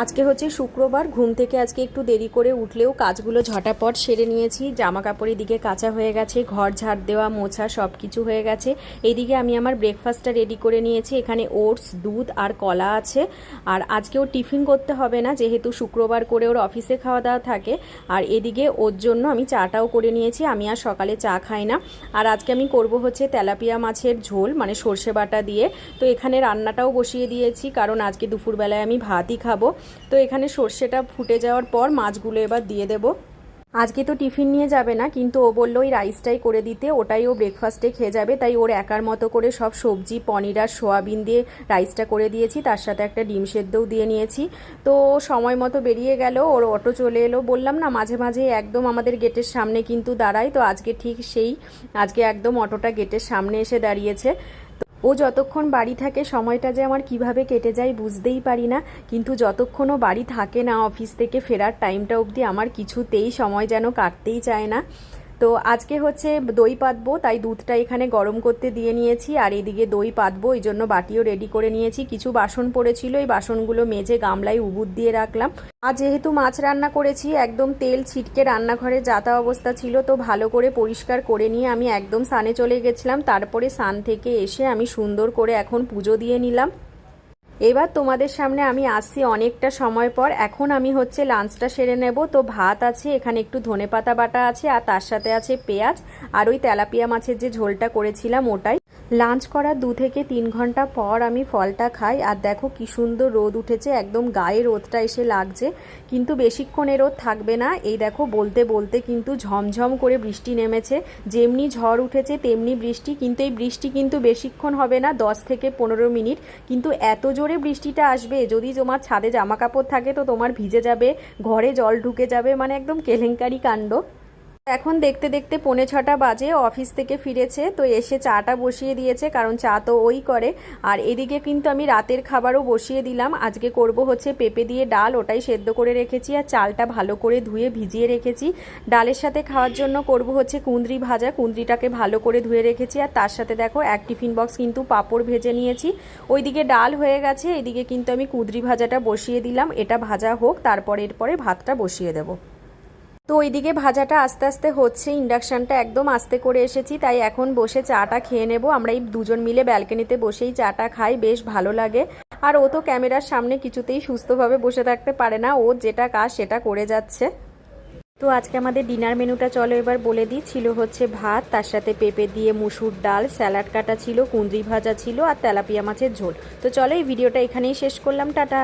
আজকে হচ্ছে শুক্রবার। ঘুম থেকে আজকে একটু দেরি করে উঠলেও কাজগুলো ঝটাপট সেরে নিয়েছি। জামা কাপড় এদিকে কাচা হয়ে গেছে, ঘর ঝাড় দেওয়া মোছা সব কিছু হয়ে গেছে। এইদিকে আমি আমার ব্রেকফাস্টটা রেডি করে নিয়েছি। এখানে ওটস, দুধ আর কলা আছে। আর আজকেও টিফিন করতে হবে না, যেহেতু শুক্রবার করে ওর অফিসে খাওয়া দাওয়া থাকে। আর এদিকে ওর জন্য আমি চাটাও করে নিয়েছি। আমি আর সকালে চা খাই না। আর আজকে আমি করব হচ্ছে তেলাপিয়া মাছের ঝোল, মানে সর্ষে বাটা দিয়ে। তো এখানে রান্নাটাও বসিয়ে দিয়েছি, কারণ আজকে দুপুরবেলায় আমি ভাতই খাবো। তো এখানে সর্ষেটা ফুটে যাওয়ার পর মাছগুলো এবার দিয়ে দেব। আজকে তো টিফিন নিয়ে যাবে না, কিন্তু ও বললো ওই রাইসটাই করে দিতে, ওটাই ও ব্রেকফাস্টে খেয়ে যাবে। তাই ওর একার মতো করে সব সবজি, পনির আর সোয়াবিন দিয়ে রাইসটা করে দিয়েছি, তার সাথে একটা ডিম সেদ্ধও দিয়ে নিয়েছি। তো সময় মতো বেরিয়ে গেল, ওর অটো চলে এলো। বললাম না, মাঝে মাঝে একদম আমাদের গেটের সামনে কিন্তু দাঁড়ায়। তো আজকে ঠিক সেই, আজকে একদম অটোটা গেটের সামনে এসে দাঁড়িয়েছে। ও যতক্ষণ বাড়ি থাকে সময়টা যে আমার কিভাবে কেটে যায় বুঝতেই পারি না, কিন্তু যতক্ষণও বাড়ি থাকে না, অফিস থেকে ফেরার টাইমটা অবধি আমার কিছুতেই সময় যেন কাটতেই চায় না। তো আজকে হচ্ছে দই পাতবো, তাই দুধটা এখানে গরম করতে দিয়ে নিয়েছি। আর এদিকে দই পাতবো, এই জন্য বাটিও রেডি করে নিয়েছি। কিছু বাসন পড়েছিল, এই বাসনগুলো মেজে গামলায় উবুর দিয়ে রাখলাম। আর যেহেতু মাছ রান্না করেছি, একদম তেল ছিটকে রান্নাঘরে যাতা অবস্থা ছিল, তো ভালো করে পরিষ্কার করে নিয়ে আমি একদম স্নানে চলে গেছিলাম। তারপরে স্নান থেকে এসে আমি সুন্দর করে এখন পুজো দিয়ে নিলাম। এবার তোমাদের সামনে আমি আসছি অনেকটা সময় পর। এখন আমি হচ্ছে লাঞ্চটা সেরে নেব। তো ভাত আছে, এখানে একটু ধনেপাতা বাটা আছে, আর তার সাথে আছে পেঁয়াজ, আর ওই তেলাপিয়া মাছের যে ঝোলটা করেছিলাম ওটাই। লাঞ্চ করার 2 থেকে 3 ঘন্টা পর আমি ফলটা খাই। আর দেখো কি সুন্দর রোদ উঠেছে, একদম গায়ে রোদটা এসে লাগছে, কিন্তু বেশিক্ষণে রোদ থাকবে না। এই দেখো বলতে বলতে কিন্তু ঝমঝম করে বৃষ্টি নেমেছে। যেমনি ঝড় উঠেছে তেমনি বৃষ্টি, কিন্তু এই বৃষ্টি কিন্তু বেশিক্ষণ হবে না, 10 থেকে 15 মিনিট। কিন্তু এত জোরে বৃষ্টিটা আসবে, যদি তোমার ছাদে জামা কাপড় থাকে তো তোমার ভিজে যাবে, ঘরে জল ঢুকে যাবে, মানে একদম কেলেঙ্কারি কাণ্ড। এখন দেখতে দেখতে 5:45 বাজে, অফিস থেকে ফিরেছে, তো এসে চাটা বসিয়ে দিয়েছে, কারণ চা তো ওই করে। আর এদিকে কিন্তু আমি রাতের খাবারও বসিয়ে দিলাম। আজকে করব হচ্ছে পেঁপে দিয়ে ডাল, ওটাই সেদ্ধ করে রেখেছি, আর চালটা ভালো করে ধুয়ে ভিজিয়ে রেখেছি। ডালের সাথে খাওয়ার জন্য করব হচ্ছে কুঁদরি ভাজা, কুঁদরিটাকে ভালো করে ধুয়ে রেখেছি। আর তার সাথে দেখো এক টিফিন বক্স কিন্তু পাঁপড় ভেজে নিয়েছি। ওইদিকে ডাল হয়ে গেছে, এদিকে কিন্তু আমি কুঁদরি ভাজাটা বসিয়ে দিলাম। এটা ভাজা হোক, তারপরে এরপরে ভাতটা বসিয়ে দেবো। তো ওইদিকে ভাজাটা আস্তে আস্তে হচ্ছে, ইন্ডাকশানটা একদম আস্তে করে এসেছি, তাই এখন বসে চাটা খেয়ে নেব। আমরা এই দুজন মিলে ব্যালকনিতে বসেই চাটা খাই, বেশ ভালো লাগে। আর ও তো ক্যামেরার সামনে কিছুতেই সুস্থভাবে বসে থাকতে পারে না, ওর যেটা কাজ সেটা করে যাচ্ছে। তো আজকে আমাদের ডিনার মেনুটা চলো এবার বলে দিই। ছিল হচ্ছে ভাত, তার সাথে পেঁপে দিয়ে মুসুর ডাল, স্যালাড কাটা ছিল, কুঁদরি ভাজা ছিল, আর তেলাপিয়া মাছের ঝোল। তো চলো এই ভিডিওটা এখানেই শেষ করলাম, টাটা।